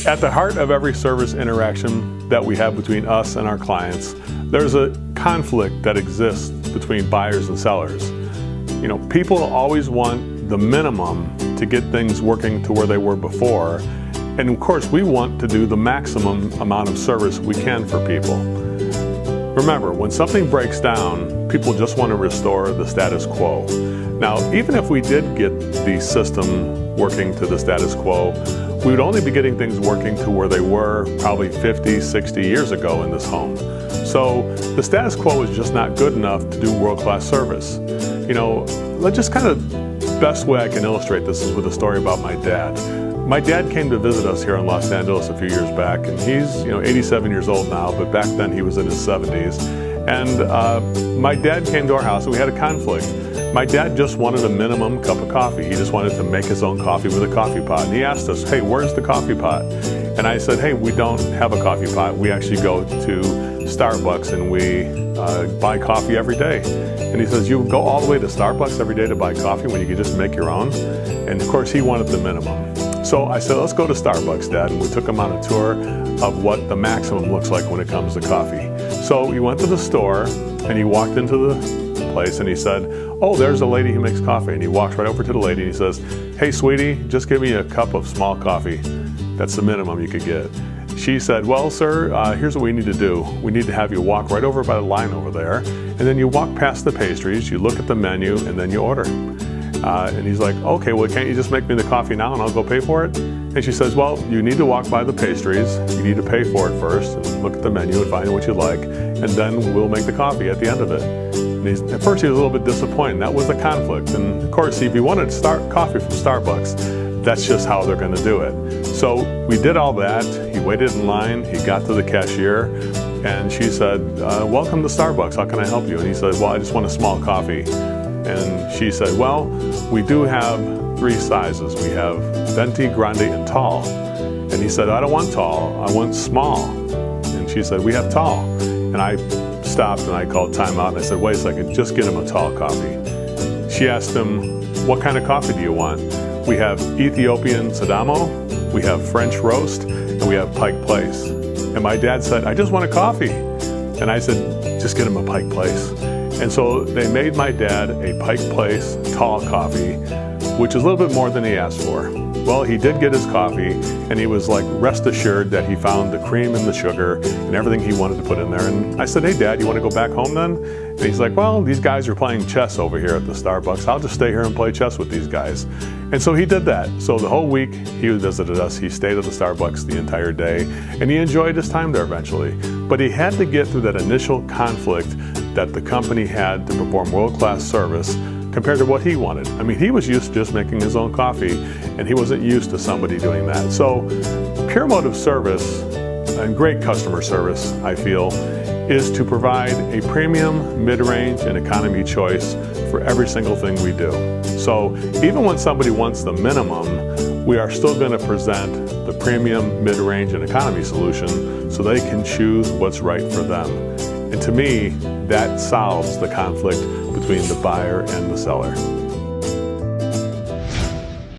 At the heart of every service interaction that we have between us and our clients, there's a conflict that exists between buyers and sellers. You know, people always want the minimum to get things working to where they were before. And of course, we want to do the maximum amount of service we can for people. Remember, when something breaks down, people just want to restore the status quo. Now, even if we did get the system working to the status quo, we would only be getting things working to where they were probably 50, 60 years ago in this home. So the status quo is just not good enough to do world-class service. You know, let's just best way I can illustrate this is with a story about my dad. My dad came to visit us here in Los Angeles a few years back, and he's 87 years old now, but back then he was in his 70s. And my dad came to our house and we had a conflict. My dad just wanted a minimum cup of coffee. He just wanted to make his own coffee with a coffee pot. And he asked us, hey, where's the coffee pot? And I said, hey, we don't have a coffee pot. We actually go to Starbucks and we buy coffee every day. And he says, you go all the way to Starbucks every day to buy coffee when you can just make your own? And of course he wanted the minimum. So I said, let's go to Starbucks, Dad. And we took him on a tour of what the maximum looks like when it comes to coffee. So we went to the store and he walked into the place and he said, oh, there's a lady who makes coffee. And he walks right over to the lady and he says, hey, sweetie, just give me a cup of small coffee. That's the minimum you could get. She said, well, sir, here's what we need to do. We need to have you walk right over by the line over there, and then you walk past the pastries, you look at the menu, and then you order. And he's like, okay, well, can't you just make me the coffee now and I'll go pay for it? And she says, well, you need to walk by the pastries, you need to pay for it first, and look at the menu and find what you like, and then we'll make the coffee at the end of it. And at first he was a little bit disappointed. That was the conflict. And of course, if you wanted to start coffee from Starbucks, that's just how they're going to do it. So we did all that. He waited in line. He got to the cashier and she said, welcome to Starbucks. How can I help you? And he said, well, I just want a small coffee. And she said, well, we do have 3 sizes. We have venti, grande, and tall. And he said, I don't want tall. I want small. And she said, we have tall. And I stopped and I called timeout and I said, wait a second, just get him a tall coffee. She asked him, what kind of coffee do you want? We have Ethiopian Sidamo, we have French roast, and we have Pike Place. And my dad said, I just want a coffee. And I said, just get him a Pike Place. And so they made my dad a Pike Place tall coffee, which is a little bit more than he asked for. Well, he did get his coffee, and he was like, rest assured that he found the cream and the sugar and everything he wanted to put in there. And I said, hey, Dad, you want to go back home then? And he's like, well, these guys are playing chess over here at the Starbucks. I'll just stay here and play chess with these guys. And so he did that. So the whole week he visited us. He stayed at the Starbucks the entire day, and he enjoyed his time there eventually. But he had to get through that initial conflict that the company had to perform world-class service compared to what he wanted. I mean, he was used to just making his own coffee, and he wasn't used to somebody doing that. So pure motive service and great customer service, I feel, is to provide a premium, mid-range, and economy choice for every single thing we do. So even when somebody wants the minimum, we are still going to present the premium, mid-range, and economy solution so they can choose what's right for them. And to me, that solves the conflict between the buyer and the seller.